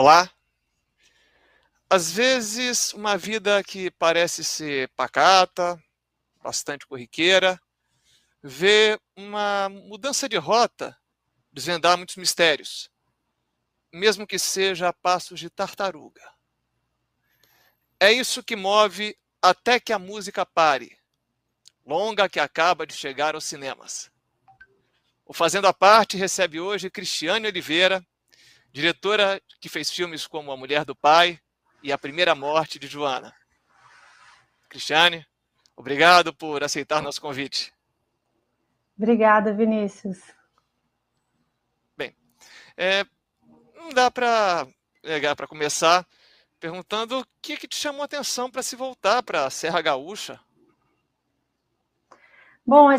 Olá! Às vezes, uma vida que parece ser pacata, bastante corriqueira, vê uma mudança de rota desvendar muitos mistérios, mesmo que seja a passos de tartaruga. É isso que move Até que a Música Pare, longa que acaba de chegar aos cinemas. O Fazendo a Parte recebe hoje Cristiane Oliveira, diretora que fez filmes como A Mulher do Pai e A Primeira Morte de Joana. Cristiane, obrigado por aceitar nosso convite. Obrigada, Vinícius. Bem, não dá para começar perguntando o que te chamou a atenção para se voltar para a Serra Gaúcha? Bom,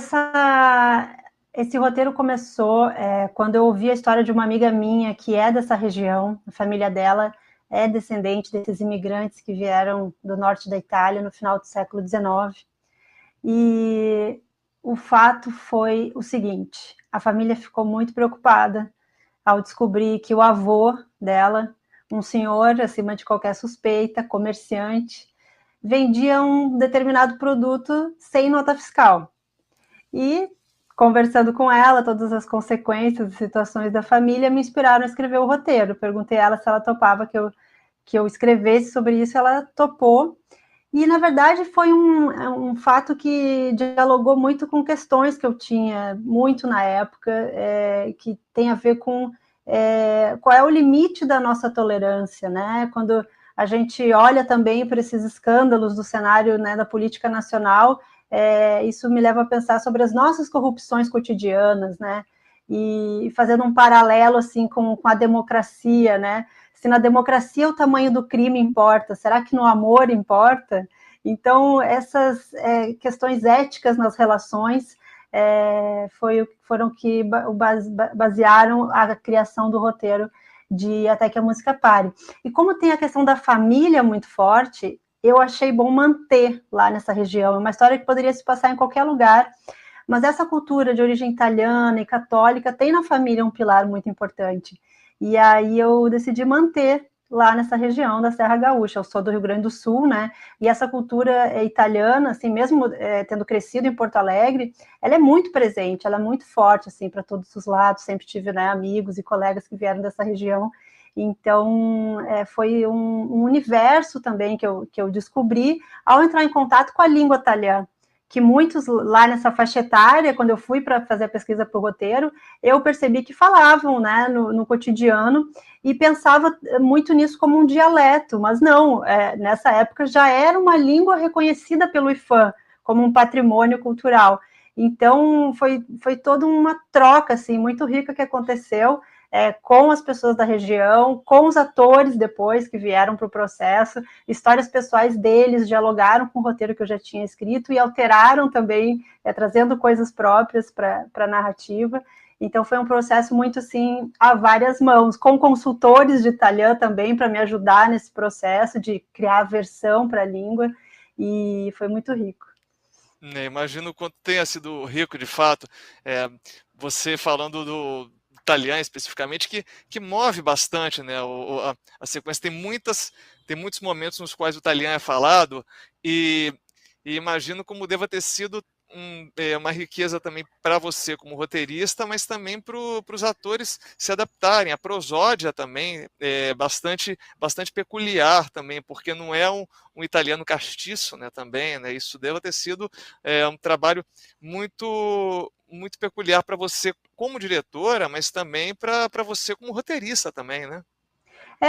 esse roteiro começou quando eu ouvi a história de uma amiga minha que é dessa região, a família dela é descendente desses imigrantes que vieram do norte da Itália no final do século XIX. E o fato foi o seguinte: a família ficou muito preocupada ao descobrir que o avô dela, um senhor acima de qualquer suspeita, comerciante, vendia um determinado produto sem nota fiscal. E, conversando com ela, todas as consequências e situações da família me inspiraram a escrever o roteiro. Perguntei a ela se ela topava que eu escrevesse sobre isso, ela topou. E, na verdade, foi um fato que dialogou muito com questões que eu tinha muito na época, que tem a ver com qual é o limite da nossa tolerância, né? Quando a gente olha também para esses escândalos do cenário, né, da política nacional, isso me leva a pensar sobre as nossas corrupções cotidianas, né? E fazendo um paralelo assim com a democracia, né? Se na democracia o tamanho do crime importa, será que no amor importa? Então, essas questões éticas nas relações foram que basearam a criação do roteiro de Até que a Música Pare. E como tem a questão da família muito forte, eu achei bom manter lá nessa região. É uma história que poderia se passar em qualquer lugar, mas essa cultura de origem italiana e católica tem na família um pilar muito importante. E aí eu decidi manter lá nessa região da Serra Gaúcha. Eu sou do Rio Grande do Sul, né? E essa cultura italiana, assim, mesmo tendo crescido em Porto Alegre, ela é muito presente, ela é muito forte, assim, para todos os lados. Sempre tive, né, amigos e colegas que vieram dessa região. Então, foi um universo também que eu descobri ao entrar em contato com a língua italiana, que muitos lá nessa faixa etária, quando eu fui para fazer a pesquisa para o roteiro, eu percebi que falavam, né, no cotidiano, e pensava muito nisso como um dialeto, mas não, nessa época já era uma língua reconhecida pelo IFAM como um patrimônio cultural. Então, foi toda uma troca, assim, muito rica que aconteceu, com as pessoas da região, com os atores depois que vieram para o processo, histórias pessoais deles dialogaram com o roteiro que eu já tinha escrito e alteraram também, trazendo coisas próprias para a narrativa. Então foi um processo muito assim, a várias mãos, com consultores de italiano também para me ajudar nesse processo de criar a versão para a língua, e foi muito rico. Imagino o quanto tenha sido rico, de fato, você falando do italiano especificamente, que move bastante, né? A sequência tem muitos momentos nos quais o italiano é falado, e imagino como deva ter sido uma riqueza também para você como roteirista, mas também para os atores se adaptarem. A prosódia também é bastante peculiar também, porque não é um italiano castiço, né, também, né? Isso deve ter sido um trabalho muito peculiar para você como diretora, mas também para você como roteirista também, né?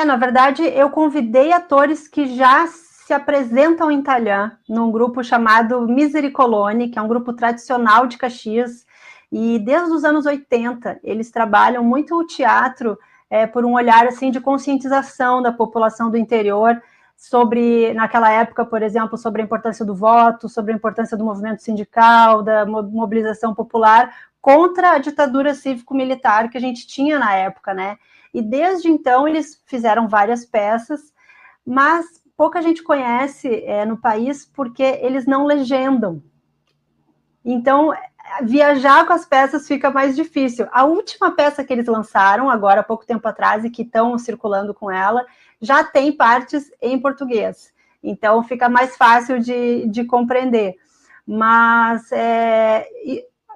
Na verdade, eu convidei atores que já se apresentam em italiano num grupo chamado Misericolone, que é um grupo tradicional de Caxias, e desde os anos 80 eles trabalham muito o teatro por um olhar assim de conscientização da população do interior sobre, naquela época, por exemplo, sobre a importância do voto, sobre a importância do movimento sindical, da mobilização popular contra a ditadura cívico-militar que a gente tinha na época, né? E desde então eles fizeram várias peças, mas pouca gente conhece no país porque eles não legendam. Então, viajar com as peças fica mais difícil. A última peça que eles lançaram, agora há pouco tempo atrás, e que estão circulando com ela, já tem partes em português. Então, fica mais fácil de compreender. Mas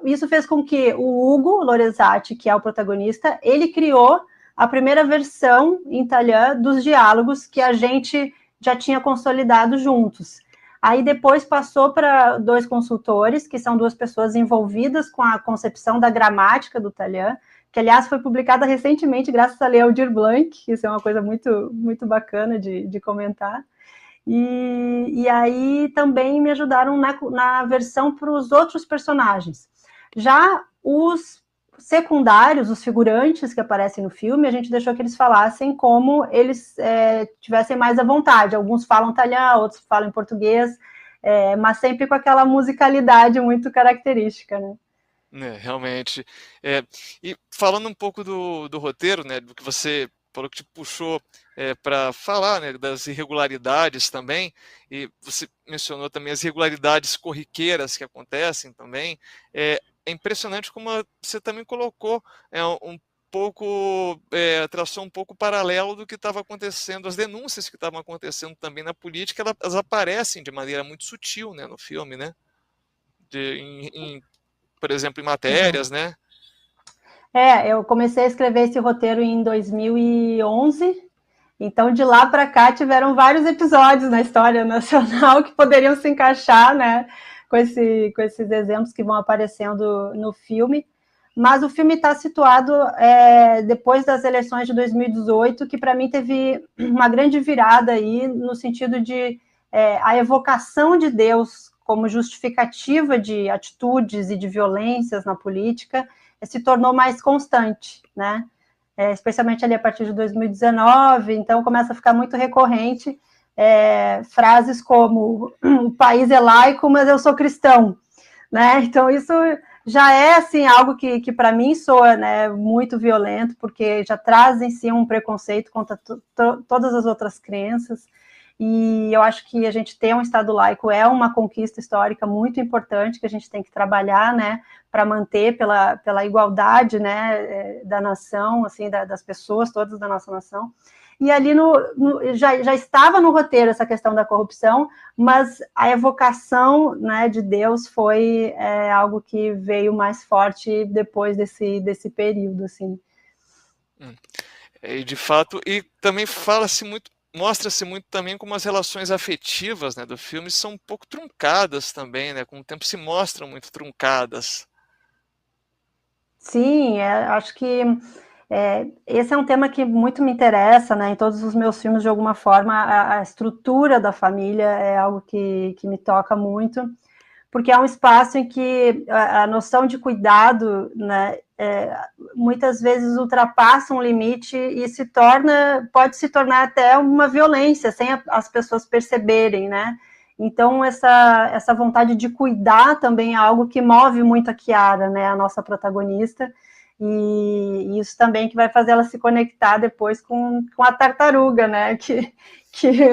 isso fez com que o Ugo Lorenzetti, que é o protagonista, ele criou a primeira versão em italiano dos diálogos que a gente já tinha consolidado juntos. Aí depois passou para 2 consultores, que são 2 pessoas envolvidas com a concepção da gramática do italiano, que, aliás, foi publicada recentemente graças a Aldir Blanc, isso é uma coisa muito, muito bacana de comentar. E aí também me ajudaram na versão para os outros personagens. Já os secundários, os figurantes que aparecem no filme, a gente deixou que eles falassem como eles tivessem mais à vontade. Alguns falam italiano, outros falam em português, mas sempre com aquela musicalidade muito característica, né? Realmente. E falando um pouco do roteiro, né, do que você falou que te puxou para falar, né, das irregularidades também, e você mencionou também as irregularidades corriqueiras que acontecem também. É impressionante como você também colocou um pouco, traçou um pouco paralelo do que estava acontecendo, as denúncias que estavam acontecendo também na política, elas aparecem de maneira muito sutil, né, no filme, né? Por exemplo, em matérias, né? Eu comecei a escrever esse roteiro em 2011, então de lá para cá tiveram vários episódios na história nacional que poderiam se encaixar, né, com esses exemplos que vão aparecendo no filme. Mas o filme está situado depois das eleições de 2018, que para mim teve uma grande virada aí, no sentido de a evocação de Deus como justificativa de atitudes e de violências na política se tornou mais constante, né? Especialmente ali a partir de 2019, então começa a ficar muito recorrente frases como o país é laico, mas eu sou cristão, né? Então isso já é assim algo que para mim soa, né, muito violento, porque já traz em si um preconceito contra todas as outras crenças. E eu acho que a gente ter um Estado laico é uma conquista histórica muito importante que a gente tem que trabalhar, né, para manter pela igualdade, né, da nação, assim, das pessoas todas da nossa nação. E ali já estava no roteiro essa questão da corrupção, mas a evocação, né, de Deus foi algo que veio mais forte depois desse período, assim. E de fato, e também fala-se muito, mostra-se muito também como as relações afetivas, né, do filme são um pouco truncadas também, né, com o tempo se mostram muito truncadas. Sim, acho que esse é um tema que muito me interessa, né? Em todos os meus filmes, de alguma forma, a estrutura da família é algo que me toca muito, porque é um espaço em que a noção de cuidado, né, muitas vezes ultrapassa um limite e pode se tornar até uma violência, sem as pessoas perceberem, né? Então, essa vontade de cuidar também é algo que move muito a Chiara, né, a nossa protagonista, e isso também que vai fazer ela se conectar depois com a tartaruga, né, que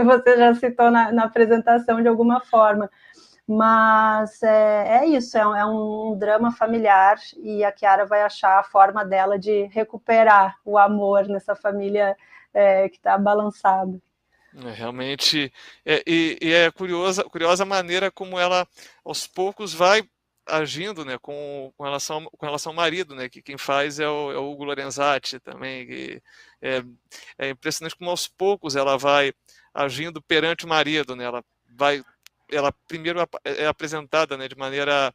você já citou na apresentação de alguma forma. Mas isso, é um drama familiar e a Chiara vai achar a forma dela de recuperar o amor nessa família que está balançada. Realmente, e é curiosa a maneira como ela, aos poucos, vai agindo, né, com relação ao marido, né, que quem faz é o Ugo Lorenzetti também. É impressionante como aos poucos ela vai agindo perante o marido, né, ela primeiro é apresentada, né, de maneira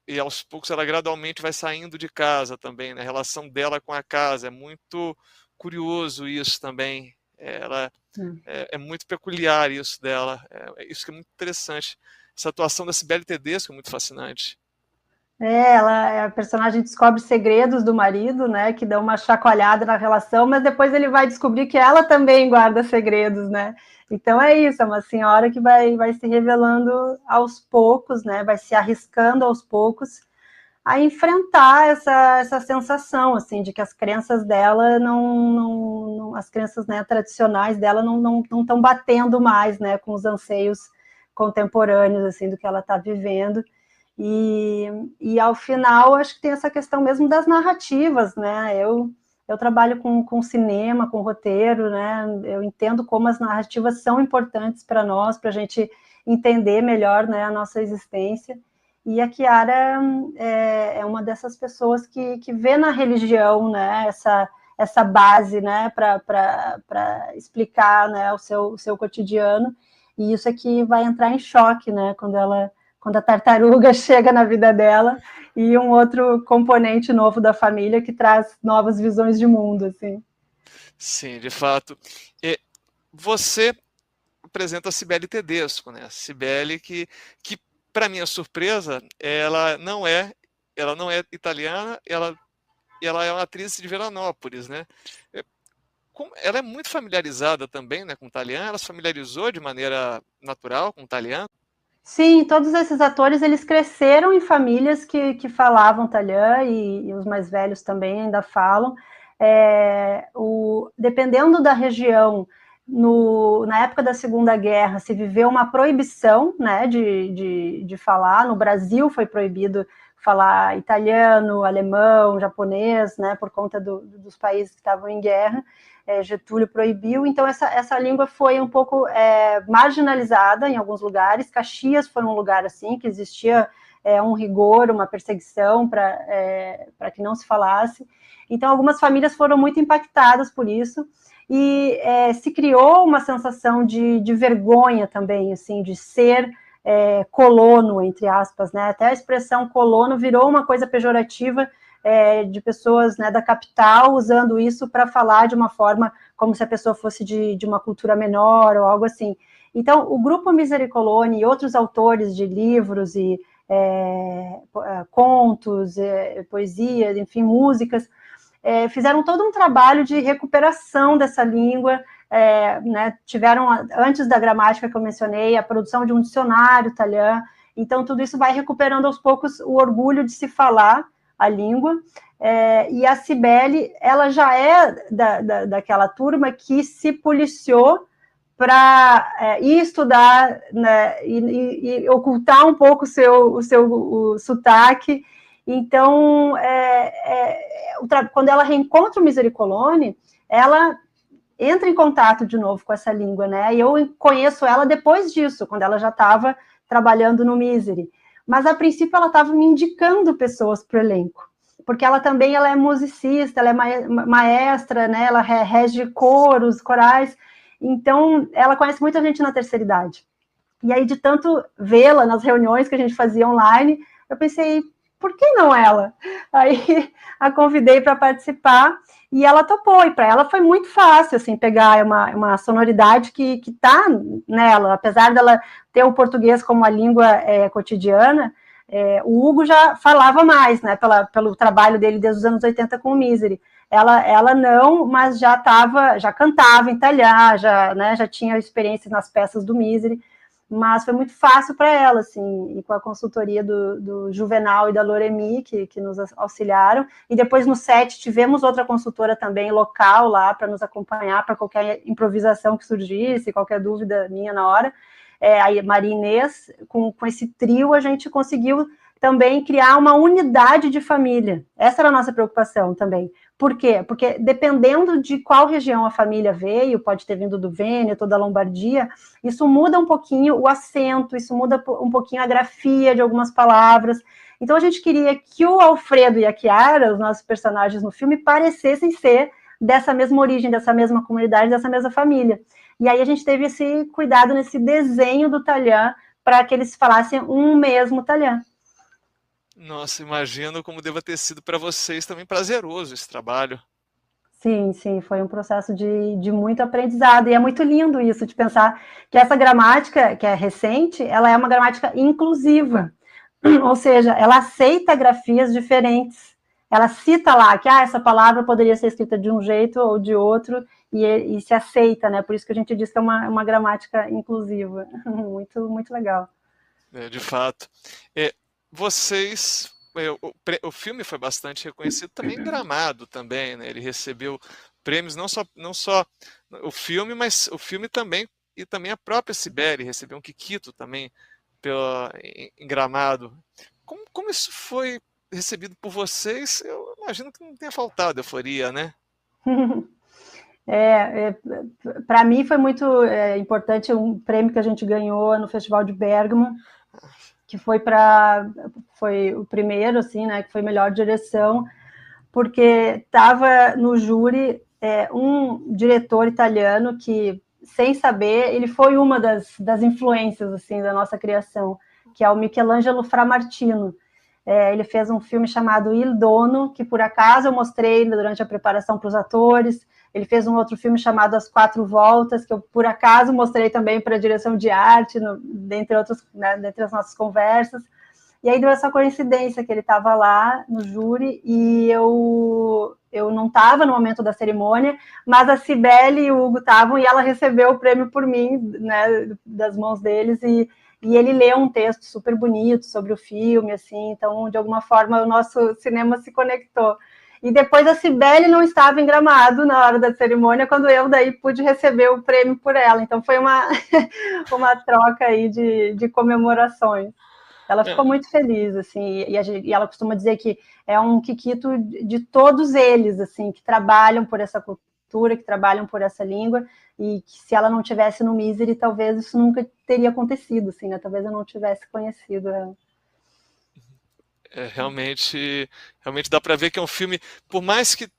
e aos poucos ela gradualmente vai saindo de casa também, né, a relação dela com a casa é muito curioso isso também. Ela é muito peculiar isso dela, isso que é muito interessante. Essa atuação da Cibele Tedesco é muito fascinante. A personagem descobre segredos do marido, né, que dão uma chacoalhada na relação, mas depois ele vai descobrir que ela também guarda segredos, né? Então é isso, é uma senhora que vai se revelando aos poucos, né, vai se arriscando aos poucos a enfrentar essa sensação, assim, de que as crenças dela as crenças, né, tradicionais dela não estão batendo mais, né, com os anseios contemporâneos, assim, do que ela está vivendo. E ao final, acho que tem essa questão mesmo das narrativas, né? Eu trabalho com cinema, com roteiro, né? Eu entendo como as narrativas são importantes para nós, para a gente entender melhor, né, a nossa existência. E a Chiara é uma dessas pessoas que vê na religião, né, essa base, né, para explicar, né, o seu cotidiano. E isso é que vai entrar em choque, né, quando a tartaruga chega na vida dela e um outro componente novo da família que traz novas visões de mundo, assim. Sim, de fato. E você apresenta a Cibele Tedesco, né? Cibele que para minha surpresa, ela não é italiana, ela é uma atriz de Veranópolis, né? Ela é muito familiarizada também, né, com o italiano, ela se familiarizou de maneira natural com o italiano. Sim, todos esses atores, eles cresceram em famílias que falavam italiano e os mais velhos também ainda falam. Dependendo da região, na época da Segunda Guerra, se viveu uma proibição, né, de falar. No Brasil foi proibido falar italiano, alemão, japonês, né, por conta dos países que estavam em guerra. Getúlio proibiu, então essa língua foi um pouco marginalizada em alguns lugares. Caxias foi um lugar assim, que existia um rigor, uma perseguição para que não se falasse. Então, algumas famílias foram muito impactadas por isso, e se criou uma sensação de vergonha também, assim, de ser colono, entre aspas, né? Até a expressão colono virou uma coisa pejorativa, de pessoas, né, da capital usando isso para falar de uma forma como se a pessoa fosse de uma cultura menor ou algo assim. Então, o Grupo Misericolone e outros autores de livros e contos, poesias, enfim, músicas, fizeram todo um trabalho de recuperação dessa língua, né, tiveram, antes da gramática que eu mencionei, a produção de um dicionário italiano. Então, tudo isso vai recuperando aos poucos o orgulho de se falar a língua, e a Cibele, ela já é daquela turma que se policiou para ir estudar, né, e ocultar um pouco o sotaque. Então, quando ela reencontra o Misericolone, ela entra em contato de novo com essa língua, né? E eu conheço ela depois disso, quando ela já estava trabalhando no Misery. Mas, a princípio, ela estava me indicando pessoas para o elenco, porque ela é musicista, ela é maestra, né? Ela rege coros, corais, então ela conhece muita gente na terceira idade. E aí, de tanto vê-la nas reuniões que a gente fazia online, eu pensei, por que não ela? Aí a convidei para participar e ela topou, e para ela foi muito fácil, assim, pegar uma sonoridade que está nela, apesar dela ter o português como a língua cotidiana. O Hugo já falava mais, né, pelo trabalho dele desde os anos 80 com o Misery. Ela não, mas já cantava em italiano, já tinha experiência nas peças do Misery, mas foi muito fácil para ela, assim, e com a consultoria do Juvenal e da Loremi, que nos auxiliaram, e depois no set tivemos outra consultora também local lá para nos acompanhar para qualquer improvisação que surgisse, qualquer dúvida minha na hora. A Maria Inês, com esse trio, a gente conseguiu também criar uma unidade de família. Essa era a nossa preocupação também. Por quê? Porque dependendo de qual região a família veio, pode ter vindo do Vêneto, da Lombardia, isso muda um pouquinho o acento, isso muda um pouquinho a grafia de algumas palavras. Então, a gente queria que o Alfredo e a Chiara, os nossos personagens no filme, parecessem ser dessa mesma origem, dessa mesma comunidade, dessa mesma família. E aí a gente teve esse cuidado nesse desenho do talhã para que eles falassem um mesmo talhã. Nossa, imagino como deva ter sido para vocês também prazeroso esse trabalho. Sim, sim, foi um processo de muito aprendizado, e é muito lindo isso, de pensar que essa gramática, que é recente, ela é uma gramática inclusiva, ou seja, ela aceita grafias diferentes, ela cita lá que essa palavra poderia ser escrita de um jeito ou de outro, e se aceita, né? Por isso que a gente diz que é uma gramática inclusiva, muito, muito legal. De fato. Vocês, o filme foi bastante reconhecido também em Gramado também, né? Ele recebeu prêmios não só o filme, mas o filme também, e também a própria Cibele recebeu um Kikito também em Gramado. como isso foi recebido por vocês? Eu imagino que não tenha faltado euforia, né? Para mim foi muito importante um prêmio que a gente ganhou no Festival de Bergamo, que foi o primeiro, assim, né, que foi melhor direção, porque estava no júri um diretor italiano que, sem saber, ele foi uma das influências, assim, da nossa criação, que é o Michelangelo Framartino. Ele fez um filme chamado Il Dono, que por acaso eu mostrei durante a preparação para os atores. Ele fez um outro filme chamado As Quatro Voltas, que eu por acaso mostrei também para a direção de arte, dentre outros, né, dentre as nossas conversas. E aí deu essa coincidência que ele estava lá no júri e eu não estava no momento da cerimônia, mas a Cibele e o Hugo estavam e ela recebeu o prêmio por mim, né, das mãos deles, e ele leu um texto super bonito sobre o filme, assim, então, de alguma forma, o nosso cinema se conectou. E depois a Cibele não estava em Gramado na hora da cerimônia, quando eu daí pude receber o prêmio por ela. Então foi uma troca aí de comemorações. Ela ficou muito feliz, assim, e ela costuma dizer que é um quiquito de todos eles, assim, que trabalham por essa cultura, que trabalham por essa língua, e que se ela não tivesse no Misery, talvez isso nunca teria acontecido, assim, né? Talvez eu não tivesse conhecido ela. Realmente dá para ver que é um filme, por mais que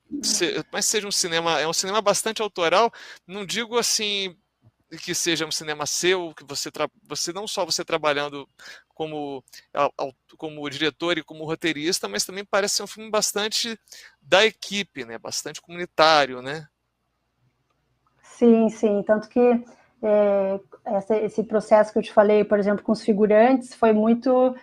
seja um cinema, é um cinema bastante autoral, não digo assim que seja um cinema seu, que você não só você trabalhando como diretor e como roteirista, mas também parece ser um filme bastante da equipe, né? Bastante comunitário, né? Sim, sim, tanto que esse processo que eu te falei, por exemplo, com os figurantes, foi muito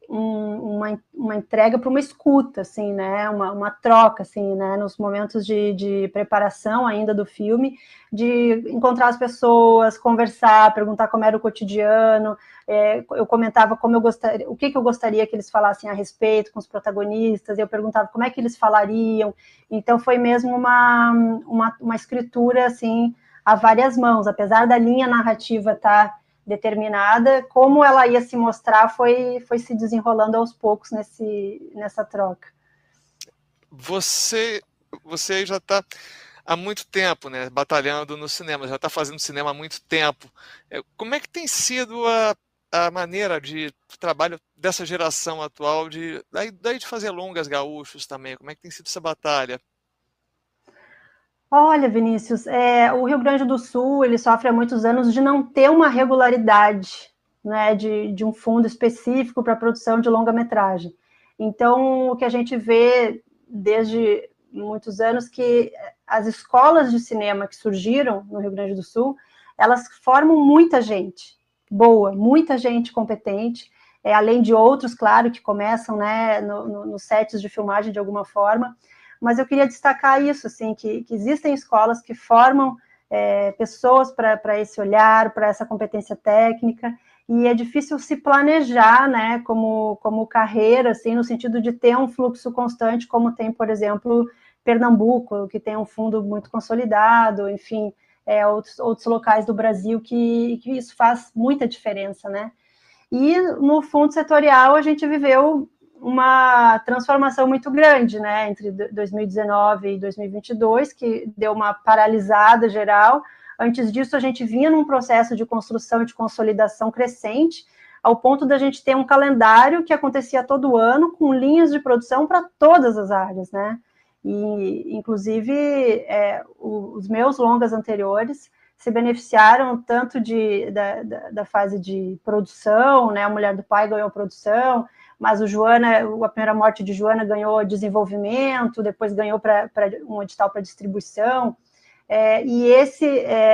uma entrega para uma escuta, assim, né? Uma troca, assim, né? Nos momentos de preparação ainda do filme, de encontrar as pessoas, conversar, perguntar como era o cotidiano. Eu comentava como eu gostaria, o que eu gostaria que eles falassem a respeito com os protagonistas. Eu perguntava como é que eles falariam. Então foi mesmo uma escritura assim a várias mãos, apesar da linha narrativa estar determinada, como ela ia se mostrar foi se desenrolando aos poucos nessa troca. Você já está há muito tempo, né, batalhando no cinema, já está fazendo cinema há muito tempo. Como é que tem sido a maneira de trabalho dessa geração atual, daí de fazer longas gaúchos também? Como é que tem sido essa batalha? Olha, Vinícius, o Rio Grande do Sul ele sofre há muitos anos de não ter uma regularidade, né, de um fundo específico para a produção de longa-metragem. Então, o que a gente vê desde muitos anos que as escolas de cinema que surgiram no Rio Grande do Sul, elas formam muita gente boa, muita gente competente, além de outros, claro, que começam, né, nos sets de filmagem de alguma forma. Mas eu queria destacar isso, assim, que existem escolas que formam pessoas para esse olhar, para essa competência técnica, e é difícil se planejar, né, como carreira, assim, no sentido de ter um fluxo constante, como tem, por exemplo, Pernambuco, que tem um fundo muito consolidado, enfim, outros locais do Brasil que isso faz muita diferença, né? E no fundo setorial a gente viveu uma transformação muito grande, né, entre 2019 e 2022, que deu uma paralisada geral. Antes disso, a gente vinha num processo de construção e de consolidação crescente, ao ponto da gente ter um calendário que acontecia todo ano, com linhas de produção para todas as áreas, né? E, inclusive, os meus longas anteriores se beneficiaram tanto da fase de produção, né? A Mulher do Pai ganhou produção, mas a Primeira Morte de Joana ganhou desenvolvimento, depois ganhou um edital para distribuição, e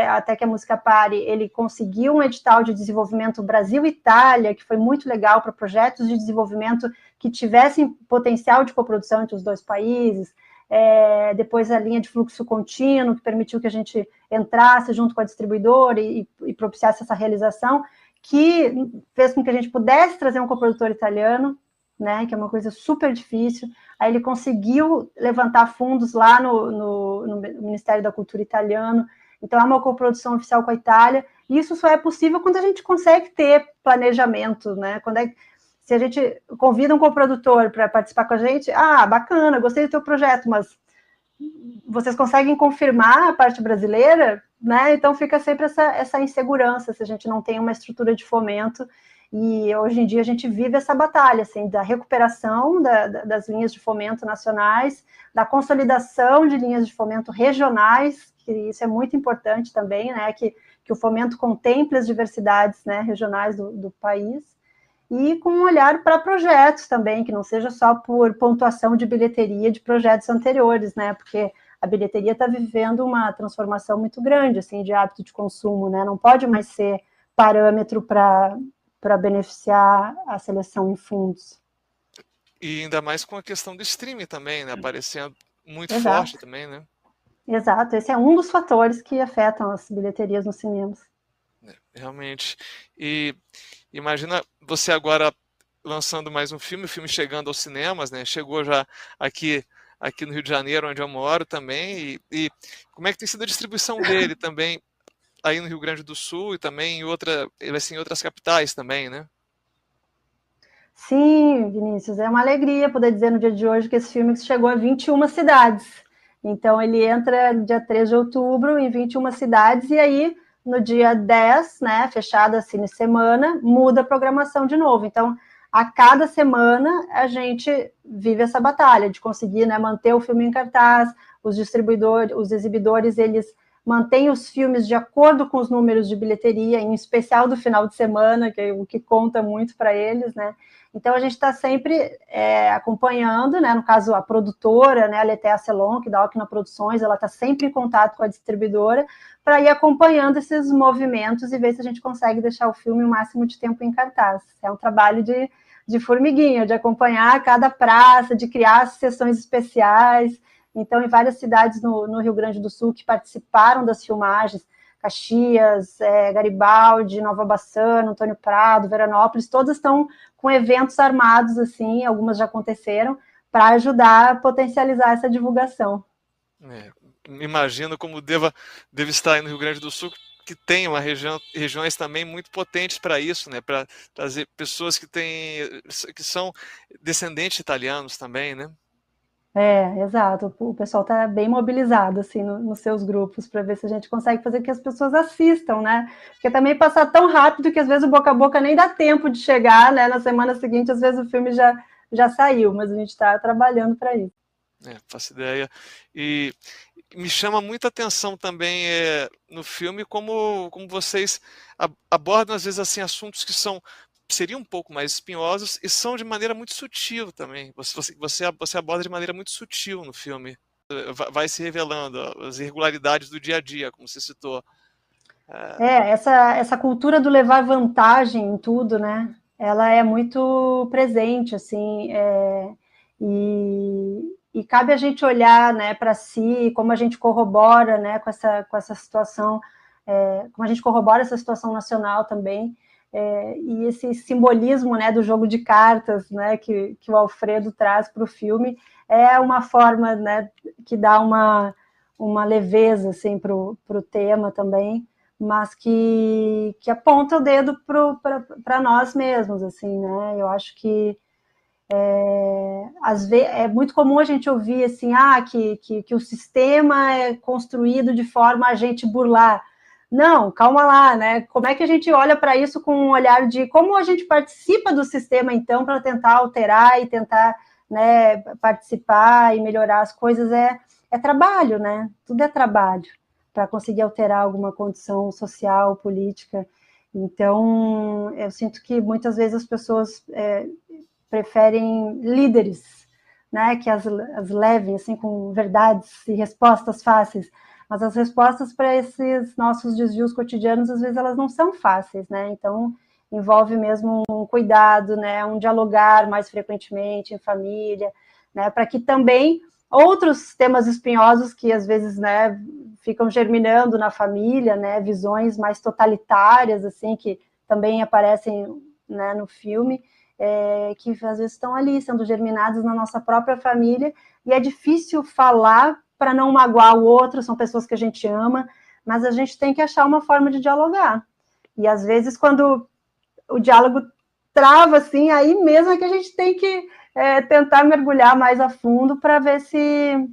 Até que a Música Pare, ele conseguiu um edital de desenvolvimento Brasil-Itália, que foi muito legal para projetos de desenvolvimento que tivessem potencial de coprodução entre os dois países. Depois a linha de fluxo contínuo, que permitiu que a gente entrasse junto com a distribuidora e propiciasse essa realização, que fez com que a gente pudesse trazer um coprodutor italiano, né, que é uma coisa super difícil. Aí ele conseguiu levantar fundos lá no Ministério da Cultura italiano. Então é uma coprodução oficial com a Itália, e isso só é possível quando a gente consegue ter planejamento, né? se a gente convida um coprodutor para participar com a gente, bacana, gostei do teu projeto, mas vocês conseguem confirmar a parte brasileira, né? Então fica sempre essa insegurança se a gente não tem uma estrutura de fomento. E hoje em dia a gente vive essa batalha, assim, da recuperação das linhas de fomento nacionais, da consolidação de linhas de fomento regionais, que isso é muito importante também, né? Que o fomento contemple as diversidades, né, regionais do país, e com um olhar para projetos também, que não seja só por pontuação de bilheteria de projetos anteriores, né? Porque a bilheteria está vivendo uma transformação muito grande, assim, de hábito de consumo, né? Não pode mais ser parâmetro para beneficiar a seleção em fundos. E ainda mais com a questão do streaming também, né? Aparecendo muito Exato. forte também, né? Exato, esse é um dos fatores que afetam as bilheterias nos cinemas. Realmente. E imagina você agora lançando mais um filme, o filme chegando aos cinemas, né? Chegou já aqui no Rio de Janeiro, onde eu moro também, e como é que tem sido a distribuição dele também aí no Rio Grande do Sul e também em outras capitais também, né? Sim, Vinícius, é uma alegria poder dizer no dia de hoje que esse filme chegou a 21 cidades. Então, ele entra dia 3 de outubro em 21 cidades, e aí, no dia 10, né, fechada a Cine Semana, muda a programação de novo. Então, a cada semana, a gente vive essa batalha de conseguir, né, manter o filme em cartaz, os distribuidores, os exibidores, eles mantêm os filmes de acordo com os números de bilheteria, em especial do final de semana, que é o que conta muito para eles, né? Então, a gente está sempre acompanhando, né? No caso, a produtora, né, a Letéa Celon, que dá Ocna Produções, ela está sempre em contato com a distribuidora para ir acompanhando esses movimentos e ver se a gente consegue deixar o filme o máximo de tempo em cartaz. É um trabalho de formiguinha, de acompanhar cada praça, de criar sessões especiais. Então, em várias cidades no Rio Grande do Sul que participaram das filmagens, Caxias, Garibaldi, Nova Bassano, Antônio Prado, Veranópolis, todas estão com eventos armados, assim, algumas já aconteceram, para ajudar a potencializar essa divulgação. Imagino como deve estar aí no Rio Grande do Sul, que tem regiões também muito potentes para isso, né? Para trazer pessoas que são descendentes italianos também, né? Exato. O pessoal está bem mobilizado assim nos seus grupos para ver se a gente consegue fazer que as pessoas assistam, né? Porque também passar tão rápido que às vezes o boca a boca nem dá tempo de chegar, né? Na semana seguinte, às vezes o filme já saiu, mas a gente está trabalhando para isso. Faço ideia. E me chama muita atenção também no filme como vocês abordam às vezes assim assuntos que seriam um pouco mais espinhosos e são de maneira muito sutil também. Você aborda de maneira muito sutil no filme. Vai se revelando as irregularidades do dia a dia, como você citou. Essa cultura do levar vantagem em tudo, né? Ela é muito presente, assim, e cabe a gente olhar, né, para si, como a gente corrobora, né, com essa situação, como a gente corrobora essa situação nacional também, e esse simbolismo, né, do jogo de cartas, né, que o Alfredo traz para o filme, é uma forma, né, que dá uma leveza, assim, para o tema também, mas que aponta o dedo para nós mesmos, assim, né? Eu acho que às vezes é muito comum a gente ouvir assim, que o sistema é construído de forma a gente burlar. Não, calma lá, né? Como é que a gente olha para isso com um olhar de como a gente participa do sistema, então, para tentar alterar e tentar, né, participar e melhorar as coisas? É trabalho, né? Tudo é trabalho para conseguir alterar alguma condição social, política. Então, eu sinto que muitas vezes as pessoas preferem líderes, né, que as levem assim com verdades e respostas fáceis. Mas as respostas para esses nossos desvios cotidianos, às vezes, elas não são fáceis, né? Então, envolve mesmo um cuidado, né, um dialogar mais frequentemente em família, né, para que também outros temas espinhosos que às vezes, né, ficam germinando na família, né, visões mais totalitárias, assim, que também aparecem, né, no filme, que às vezes estão ali, sendo germinados na nossa própria família, e é difícil falar para não magoar o outro, são pessoas que a gente ama, mas a gente tem que achar uma forma de dialogar. E às vezes, quando o diálogo trava, assim, aí mesmo é que a gente tem que tentar mergulhar mais a fundo para ver se,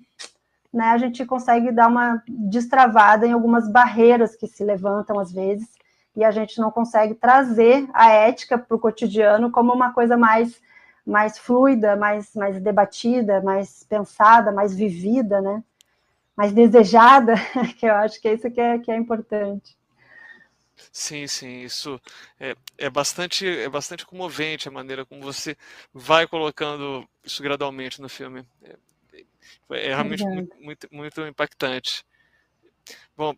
né, a gente consegue dar uma destravada em algumas barreiras que se levantam às vezes, e a gente não consegue trazer a ética para o cotidiano como uma coisa mais fluida, mais debatida, mais pensada, mais vivida, né? Mais desejada, que eu acho que é isso que é importante. Sim, sim, isso é bastante comovente a maneira como você vai colocando isso gradualmente no filme. É realmente Obrigada. muito impactante. Bom,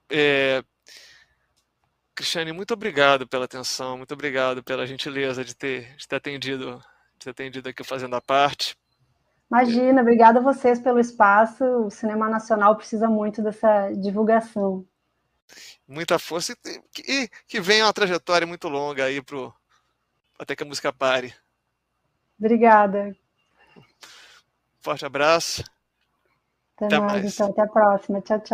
Cristiane, muito obrigado pela atenção, muito obrigado pela gentileza de ter atendido aqui Fazendo a Parte. Imagina, obrigada a vocês pelo espaço. O cinema nacional precisa muito dessa divulgação. Muita força e que venha uma trajetória muito longa aí até que a música pare. Obrigada. Forte abraço, Até até mais, então. mais. Até a próxima. Tchau, tchau.